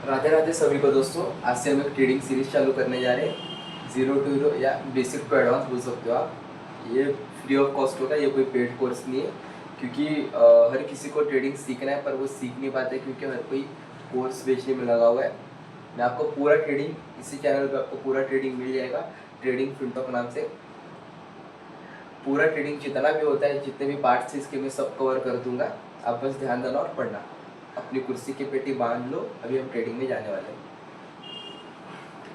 राधे राधे सभी को दोस्तों। आज से हम एक ट्रेडिंग सीरीज चालू करने जा रहे हैं। जीरो टू हीरो या बेसिक टू एडवांस बोल सकते हो आप। ये फ्री ऑफ कॉस्ट होगा, ये कोई पेड कोर्स नहीं है। क्योंकि हर किसी को ट्रेडिंग सीखना है पर वो सीख नहीं पाते क्योंकि हर कोई कोर्स बेचने में लगा हुआ है। मैं आपको पूरा ट्रेडिंग इसी चैनल पर आपको पूरा ट्रेडिंग मिल जाएगा। ट्रेडिंग फिनटॉक नाम से पूरा ट्रेडिंग जितना भी होता है, जितने भी पार्ट्स इसके मैं सब कवर कर दूंगा। आप बस ध्यान देना और पढ़ना। अपनी कुर्सी की पेटी बांध लो, अभी हम ट्रेडिंग में जाने वाले हैं।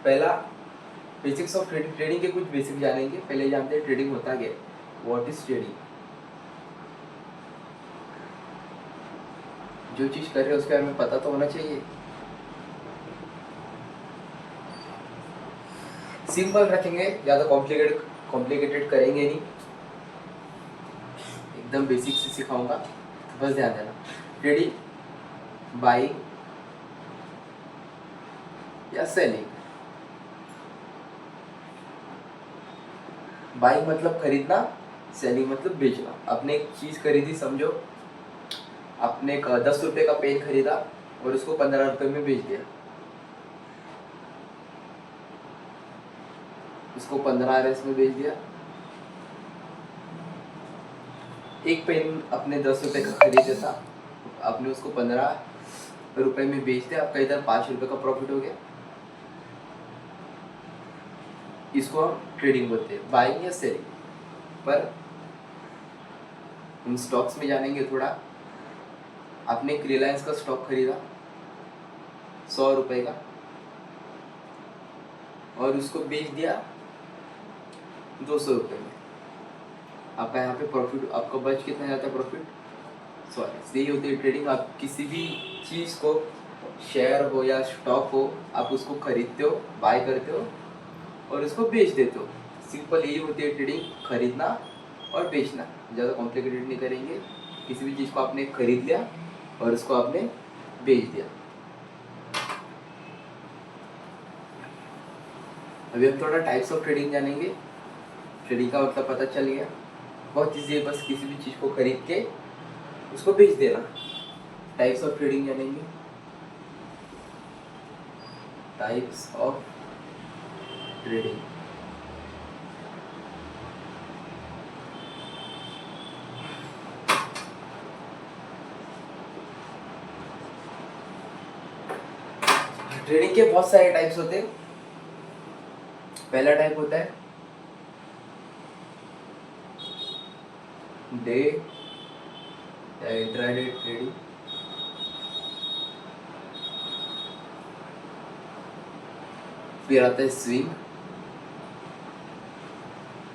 पहला बेसिक्स ऑफ ट्रेडिंग। ट्रेडिंग के कुछ बेसिक जानेंगे। पहले जानते हैं ट्रेडिंग होता क्या है, व्हाट इज ट्रेडिंग। जो चीज़ कर रहे हैं उसके बारे में पता तो होना चाहिए। सिंपल रखेंगे, ज़्यादा कॉम्प्लिकेटेड करेंगे नहीं, एकदम बेसिक से सिखाऊंगा, बस ध्यान देना। ट्रेडिंग बाइंग या सेलिंग। बाइंग मतलब खरीदना, सेलिंग मतलब बेचना। आपने एक चीज़ खरीदी, समझो आपने एक 10 रुपये का पेन खरीदा और उसको 15 रुपये में बेच दिया। उसको 15 RS में बेच दिया। एक पेन अपने 10 रुपये का खरीदा था, आपने उसको 15 रुपये में बेच दिया। आपका इधर 5 रुपये का प्रॉफिट हो गया। इसको हम ट्रेडिंग बोलते हैं, बाइंग या सेलिंग। पर हम स्टॉक्स में जानेंगे थोड़ा। आपने एक रिलायंस का स्टॉक खरीदा 100 रुपये का और उसको बेच दिया 200 रुपये में। आपका यहाँ पे प्रॉफिट, आपका बच कितना जाता है प्रॉफिट, 100। यही होती है ट्रेडिंग। आप किसी भी चीज़ को, शेयर हो या स्टॉक हो, आप उसको खरीदते हो, बाय करते हो और उसको बेच देते हो। सिंपल यही होती है ट्रेडिंग, खरीदना और बेचना। ज़्यादा कॉम्प्लिकेटेड नहीं करेंगे। किसी भी चीज़ को आपने खरीद लिया और उसको आपने बेच दिया। अभी हम थोड़ा टाइप्स ऑफ ट्रेडिंग जानेंगे। ट्रेडिंग का मतलब पता चल गया, बहुत ईजी है, बस किसी भी चीज़ को खरीद के उसको बेच देना। टाइप्स ऑफ ट्रेडिंग जानेंगे। Types of trading. ट्रेडिंग के बहुत सारे टाइप्स होते हैं। पहला टाइप होता है डे या इंट्राडे ट्रेडिंग। फिर आता है स्विंग,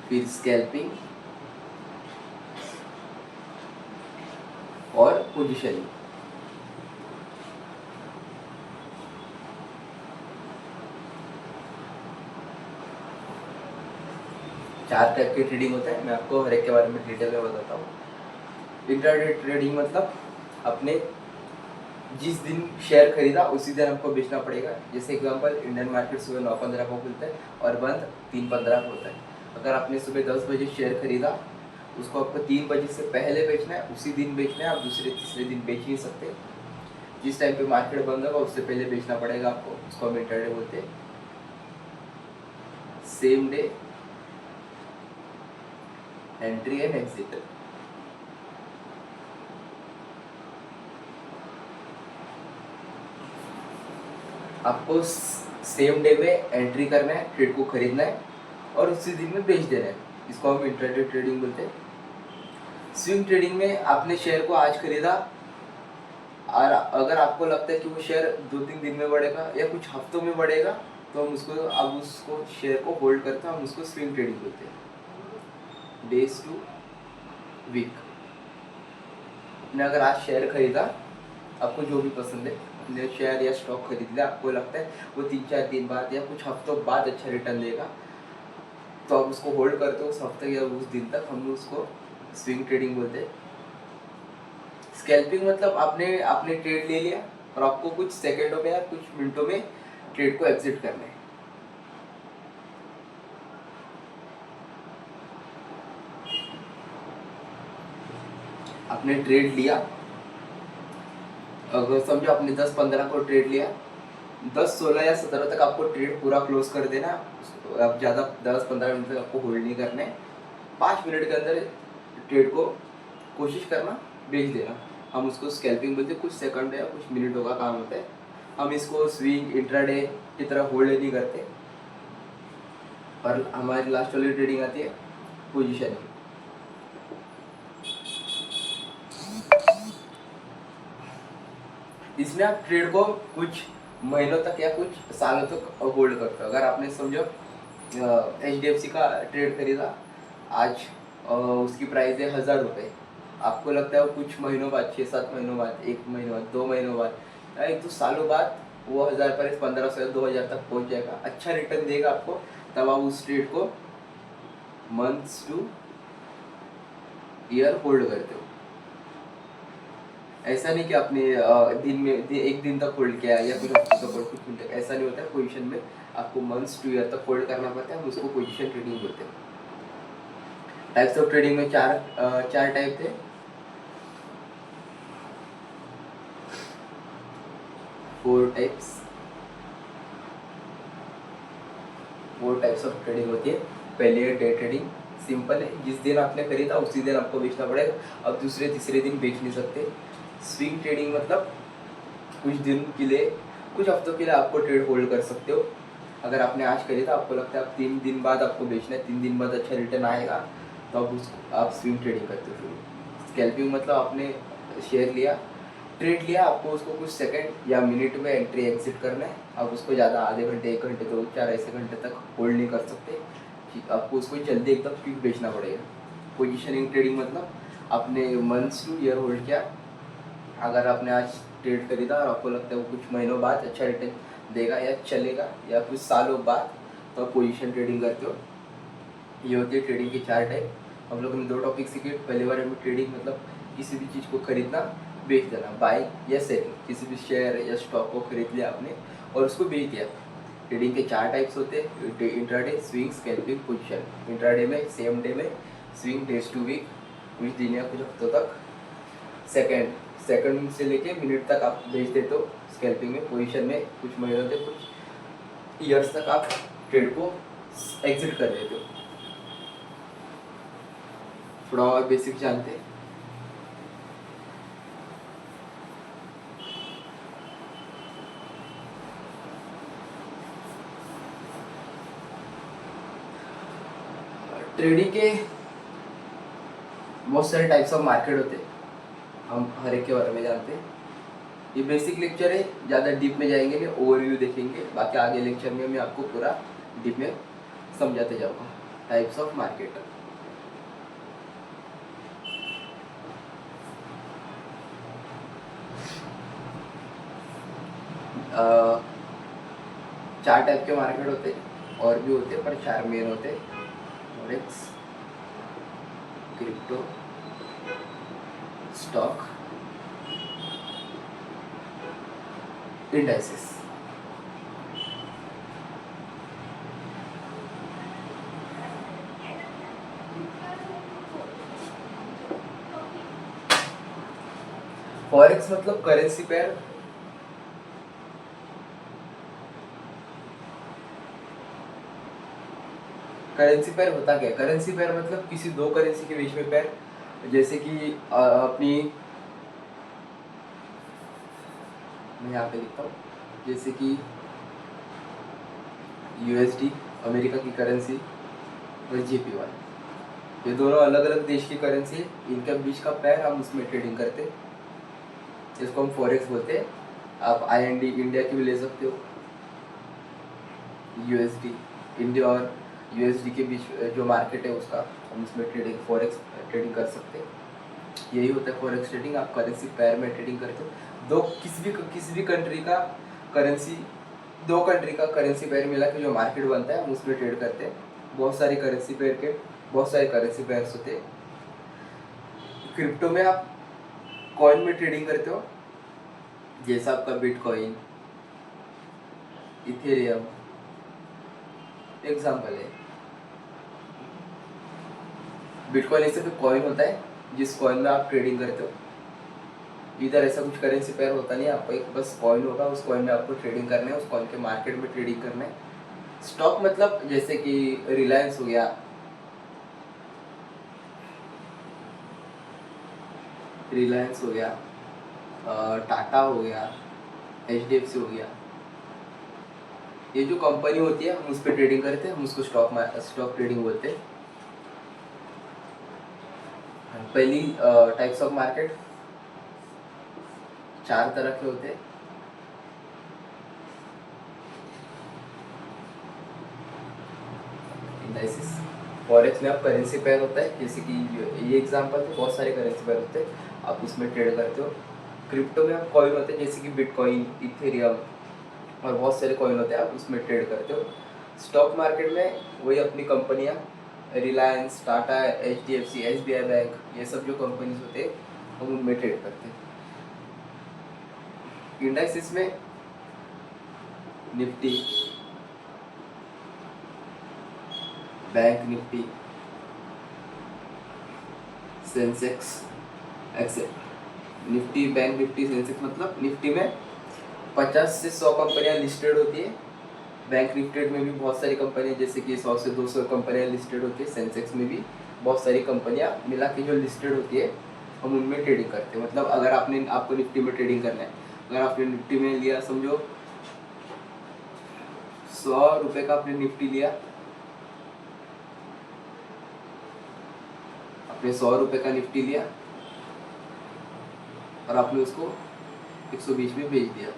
फिर स्कैल्पिंग और पोजिशनिंग। चार टाइप के ट्रेडिंग होता है, मैं आपको हर एक के बारे में डिटेल में बताता हूँ। इंट्राडे ट्रेडिंग मतलब अपने जिस दिन शेयर खरीदा उसी दिन आपको बेचना पड़ेगा। जैसे एग्जांपल, इंडियन मार्केट सुबह 9:15 को खुलता है और बंद 3:15 को होता है। अगर आपने सुबह 10 बजे शेयर खरीदा, उसको आपको 3 बजे से पहले बेचना है, उसी दिन बेचना है। आप दूसरे तीसरे दिन बेच नहीं सकते। जिस टाइम पे मार्केट बंद होगा उससे पहले बेचना पड़ेगा आपको। उसको हम इंट्राडे बोलते हैं। Same day entry and exit. आपको सेम डे में एंट्री करना है, ट्रेड को खरीदना है और उसी दिन में बेच देना है। इसको हम इंट्राडे ट्रेडिंग बोलते हैं। स्विंग ट्रेडिंग में आपने शेयर को आज खरीदा और अगर आपको लगता है कि वो शेयर 2-3 दिन में बढ़ेगा या कुछ हफ्तों में बढ़ेगा, तो हम उसको, अब उसको शेयर को होल्ड करते हैं, हम उसको स्विंग ट्रेडिंग बोलते हैं। Days to week. आपने अगर आज शेयर खरीदा, आपको जो भी पसंद है, अपने शेयर या स्टॉक खरीद लिया, आपको लगता है वो 3-4 दिन बाद या कुछ हफ्तों बाद अच्छा रिटर्न देगा, तो आप उसको होल्ड करते हो उस हफ्ते या उस दिन तक। हम उसको स्विंग ट्रेडिंग बोलते हैं। स्कैल्पिंग मतलब आपने आपने ट्रेड ले लिया और आपको कुछ सेकंडों में या कुछ मिनटों में ट्रेड को एग्जिट करना है। आपने ट्रेड लिया, अगर समझो आपने 10-15 को ट्रेड लिया 10, 16 या 17 तक आपको ट्रेड पूरा क्लोज कर देना। अब ज़्यादा 10-15 मिनट तक आपको होल्ड नहीं करना है। 5 मिनट के अंदर ट्रेड को कोशिश करना बेच देना। हम उसको स्कैल्पिंग बोलते हैं, कुछ सेकंड या कुछ मिनटों का काम होता है। हम इसको स्विंग इंट्राडे की तरह होल्ड नहीं करते। और हमारी लास्ट वाली ट्रेडिंग आती है पोजीशनिंग। इसमें आप ट्रेड को कुछ महीनों तक या कुछ सालों तक होल्ड करते हो। अगर आपने समझो HDFC का ट्रेड खरीदा आज, उसकी प्राइस है 1000 रुपये। आपको लगता है वो कुछ महीनों बाद, 6-7 महीनों बाद, 1 महीने बाद, 2 महीनों बाद, या 1-2 सालों बाद वो 1000 पर 1500 या 2000 तक पहुंच जाएगा, अच्छा रिटर्न देगा आपको। तब आप उस ट्रेड को मंथ्स टू ईयर होल्ड करते हो। ऐसा नहीं कि आपने दिन में एक दिन तक होल्ड किया या कुछ हफ्तों तक कुछ दिन तक, ऐसा नहीं होता है। पोजीशन में आपको मंथ्स टू ईयर तक होल्ड करना पड़ता है। हम उसको पोजीशन ट्रेडिंग बोलते हैं। टाइप्स ऑफ ट्रेडिंग में चार टाइप थे। फोर टाइप्स ऑफ ट्रेडिंग होती है। पहले है डे ट्रेडिंग, सिंपल है, जिस दिन आपने खरीदा उसी दिन आपको बेचना पड़ेगा। अब दूसरे तीसरे दिन बेच नहीं सकते। स्विंग ट्रेडिंग मतलब कुछ दिन के लिए, कुछ हफ्तों के लिए आपको ट्रेड होल्ड कर सकते हो। अगर आपने आज खरीदा, आपको लगता है आप 3 दिन बाद आपको बेचना है, 3 दिन बाद अच्छा रिटर्न आएगा, तो आप स्विंग ट्रेडिंग करते हो। स्कैल्पिंग मतलब आपने शेयर लिया, ट्रेड लिया, आपको उसको कुछ सेकंड या मिनट में एंट्री एग्जिट करना है। आप उसको ज़्यादा आधे घंटे, 1 घंटे, 2-4 ऐसे घंटे तक होल्ड नहीं कर सकते। आपको उसको जल्दी एकदम क्विक बेचना पड़ेगा। पोजीशनिंग ट्रेडिंग मतलब आपने मंथ्स टू ईयर होल्ड किया। अगर आपने आज ट्रेड खरीदा और आपको लगता है वो कुछ महीनों बाद अच्छा रिटर्न देगा या चलेगा, या कुछ सालों बाद, तो आप पोजीशन ट्रेडिंग करते हो। ये होती है ट्रेडिंग के 4 टाइप। हम लोगों ने 2 टॉपिक सीखे। पहले बारे में ट्रेडिंग मतलब किसी भी चीज़ को खरीदना, बेच देना, बाई या सेलिंग। किसी भी शेयर या स्टॉक को खरीद लिया आपने और उसको बेच दिया। ट्रेडिंग के 4 टाइप्स होते हैं, intraday, swing, scalping, position. Intraday में सेम डे में, स्विंग डेज टू वीक, कुछ दिन या कुछ हफ्तों तक, सेकंड से लेके मिनट तक आप बेच देते हो। स्कैल्पिंग में, पोजीशन में कुछ महीनों तक, कुछ ईयर्स तक आप ट्रेड को एग्जिट कर देते हो। थोड़ा और बेसिक जानते हैं। ट्रेडिंग के बहुत सारे टाइप्स ऑफ मार्केट होते हैं, हम हर एक के बारे में जानते हैं। ये बेसिक लेक्चर है, ज़्यादा डीप में जाएंगे नहीं, ओवरव्यू देखेंगे। बाकी आगे लेक्चर में मैं आपको पूरा डीप में समझाते जाऊँगा। टाइप्स ऑफ मार्केट, चार टाइप के मार्केट होते हैं, और भी होते हैं पर 4 मेन होते हैं। Forex, crypto, stock, indices. Forex मतलब करेंसी पेयर। करेंसी पेयर होता क्या है? करेंसी पेयर मतलब किसी 2 करेंसी के बीच में पेयर। जैसे कि अपनी, मैं यहाँ पे लिखता हूँ, जैसे कि USD अमेरिका की करेंसी और JPY, ये दोनों अलग अलग देश की करेंसी है। इनके बीच का पेयर हम उसमें ट्रेडिंग करते हैं, इसको हम फॉरेक्स बोलते हैं। आप IND इंडिया की भी ले सकते हो। USD इंडिया और USD के बीच जो मार्केट है उसका हम उसमें ट्रेडिंग, फॉरेक्स ट्रेडिंग कर सकते हैं। यही होता है फॉरेक्स ट्रेडिंग। आप करेंसी पेयर में ट्रेडिंग करते हो। किसी भी कंट्री का करेंसी, 2 कंट्री का करेंसी पेयर मिला के जो मार्केट बनता है हम उसमें ट्रेड करते हैं। बहुत सारे करेंसी पेयर्स होते हैं। क्रिप्टो में आप कॉइन में ट्रेडिंग करते हो, जैसा आपका बिटकॉइन, इथेरियम एग्जाम्पल है। बिटकॉइन एक सिर्फ कॉइन होता है जिस कॉइन में आप ट्रेडिंग करते हो। इधर ऐसा कुछ करेंसी पेयर होता नहीं है, आपको एक बस कॉइन होगा, उस कॉइन में आपको ट्रेडिंग करना है, उस कॉइन के मार्केट में ट्रेडिंग करना है। स्टॉक मतलब जैसे कि रिलायंस हो गया, टाटा हो गया, HDFC हो गया, ये जो कंपनी होती है हम उस पर ट्रेडिंग करते हैं, हम उसको स्टॉक ट्रेडिंग बोलते हैं। पहली टाइप्स ऑफ मार्केट 4 तरह के होते हैं। इंडाइसिस, फॉरेक्स में आप करेंसी पेयर होता है, जैसे कि ये एग्जांपल थे, बहुत सारे करेंसी पेयर होते हैं, आप उसमें ट्रेड करते हो। क्रिप्टो में आप कॉइन होते हैं, जैसे कि बिटकॉइन, इथेरियम और बहुत सारे कॉइन होते हैं, आप उसमें ट्रेड करते हो। स्टॉक मार्केट में वही अपनी कंपनियां, Reliance, Tata, HDFC, SBI bank, ये सब जो कंपनीज होते हैं हम उनमें ट्रेड करते हैं। इंडाइसिस में Nifty, bank Nifty, Sensex, Nifty, bank Nifty, Sensex मतलब निफ्टी में 50 से 100 कंपनियां लिस्टेड होती है। बैंक निफ्टी में भी बहुत सारी कंपनियां, जैसे कि 100 से 200 कंपनियां लिस्टेड होती है। सेंसेक्स में भी बहुत सारी कंपनियां मिला के जो लिस्टेड होती है हम उनमें ट्रेडिंग करते हैं। मतलब अगर आपको निफ्टी में ट्रेडिंग करना है, अगर आपने निफ्टी में लिया, समझो 100 रुपये का आपने निफ्टी लिया, आपने 100 रुपये का निफ्टी लिया और आपने उसको 120 में बेच दिया।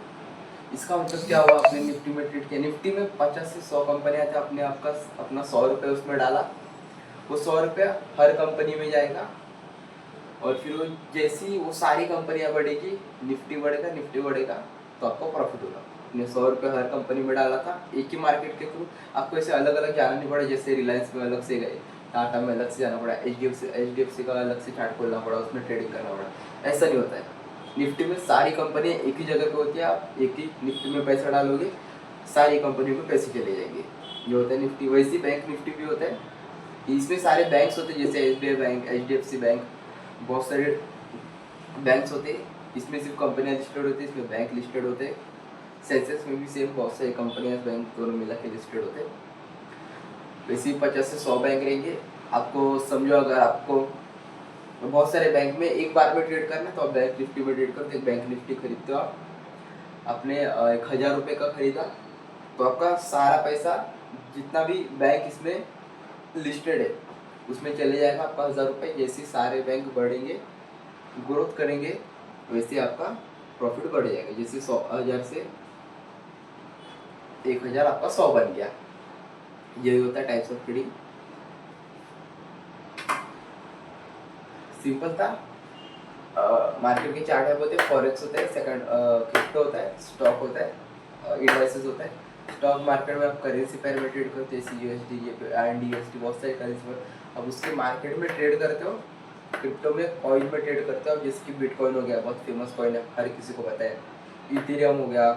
इसका मतलब क्या हुआ, आपने निफ्टी में ट्रेड किया, निफ्टी में 50 से 100 कंपनियां थी, आपने अपना 100 रुपये उसमें डाला, वो 100 रुपये हर कंपनी में जाएगा और फिर वो जैसी वो सारी कंपनियां बढ़ेगी, निफ्टी बढ़ेगा तो आपको प्रॉफिट होगा। आपने 100 रुपये हर कंपनी में डाला था, एक ही मार्केट के थ्रू, आपको ऐसे अलग अलग जाना नहीं पड़ा, जैसे रिलायंस में अलग से गए, टाटा में अलग से जाना पड़ा, HDFC का अलग से चार्ट खोलना पड़ा, उसमें ट्रेडिंग करना पड़ा, ऐसा नहीं होता है। निफ्टी में सारी कंपनियां एक ही जगह पे होती है, आप एक ही निफ्टी में पैसा डालोगे, सारी कंपनियों में पैसे चले जाएंगे, जो होता है निफ्टी। वैसे बैंक निफ्टी भी होता है, इसमें सारे बैंक्स होते हैं, जैसे SBI बैंक, HDFC बैंक, बहुत सारे बैंक्स होते हैं। इसमें सिर्फ कंपनियां लिस्टेड होती है, इसमें बैंक लिस्टेड होते हैं। सेंसेक्स में भी सेम बहुत सारी कंपनियां, बैंक दोनों मिला के लिस्टेड होते हैं। वैसे ही 50 से 100 बैंक रहेंगे। आपको समझो, अगर आपको बहुत सारे बैंक में एक बार में ट्रेड करना है तो आप बैंक निफ्टी में ट्रेड करते, बैंक निफ्टी खरीदते हो आप, आपने 1000 रुपये का खरीदा तो आपका सारा पैसा जितना भी बैंक इसमें लिस्टेड है उसमें चले जाएगा, आपका 1000 रुपये। जैसे सारे बैंक बढ़ेंगे, ग्रोथ करेंगे, वैसे आपका प्रॉफिट बढ़ जाएगा। जैसे 100,000 से 1000 आपका 100 बन गया। यही होता है टाइप्स ऑफ ट्रेडिंग। सिंपल था। मार्केट के 4 टाइप होते हैं, फॉरेक्स होता है, सेकंड क्रिप्टो होता है, स्टॉक होता है, इंडाइसेस होता है। स्टॉक मार्केट में आप करेंसी पेयर में ट्रेड करते हैं, CUSD, IND, बहुत सारी करेंसी पर अब उसके मार्केट में ट्रेड करते हो। क्रिप्टो में कॉइन में ट्रेड करते हो, जैसे कि बिटकॉइन हो गया, बहुत फेमस कॉइन है, हर किसी को पता है। इथेरियम हो गया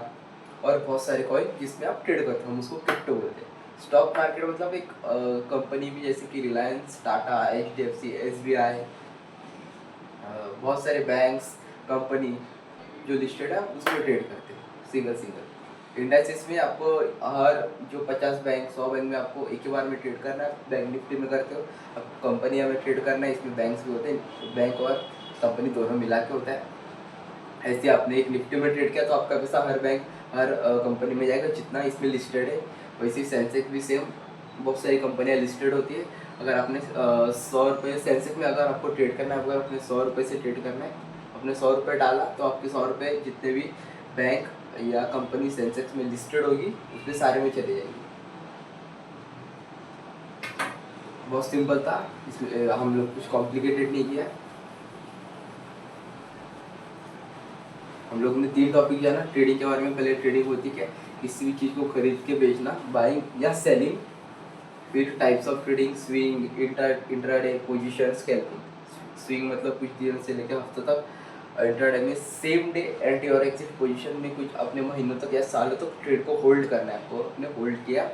और बहुत सारे कॉइन जिसमें आप ट्रेड करते हो, हम उसको क्रिप्टो बोलते हैं। स्टॉक मार्केट मतलब एक कंपनी भी, जैसे कि रिलायंस, टाटा, HDFC, SBI, बहुत सारे बैंक्स, कंपनी जो लिस्टेड है उसमें ट्रेड करते हैं सिंगल। इंडाइसेस में आपको हर जो 50 बैंक 100 बैंक में आपको एक ही बार में ट्रेड करना है। बैंक निफ्टी में करते हो, अब कंपनियां में ट्रेड करना है, इसमें बैंक्स भी होते हैं, बैंक और कंपनी दोनों मिला के होता है। ऐसे आपने एक निफ्टी में ट्रेड किया तो आपका पैसा हर कंपनी में जाएगा जितना इसमें लिस्टेड है। वैसे ही सेंसेक्स भी सेम, बहुत सारी कंपनियां लिस्टेड होती है। अगर आपने 100 रुपये सेंसेक्स में अगर आपको ट्रेड करना है, अगर आपने 100 रुपये से ट्रेड करना है, आपने 100 रुपये डाला तो आपके 100 रुपये जितने भी बैंक या कंपनी सेंसेक्स में लिस्टेड होगी उसमें सारे में चले जाएंगे। बहुत सिंपल था, इसमें हम लोग कुछ कॉम्प्लिकेटेड नहीं किया। हम लोग ने 3 टॉपिक जाना ट्रेडिंग के बारे में। पहले ट्रेडिंग होती क्या, किसी भी चीज़ को खरीद के बेचना, बाइंग या सेलिंग। फिर types of trading, swing, intraday, position, scalping. Swing मतलब कुछ दिन से लेकर हफ्तों तक, इंट्राडे में सेम डे एंट्री और एग्जिट। पोजीशन में कुछ अपने महीनों तक या सालों तक ट्रेड को होल्ड करना है आपको। आपने होल्ड किया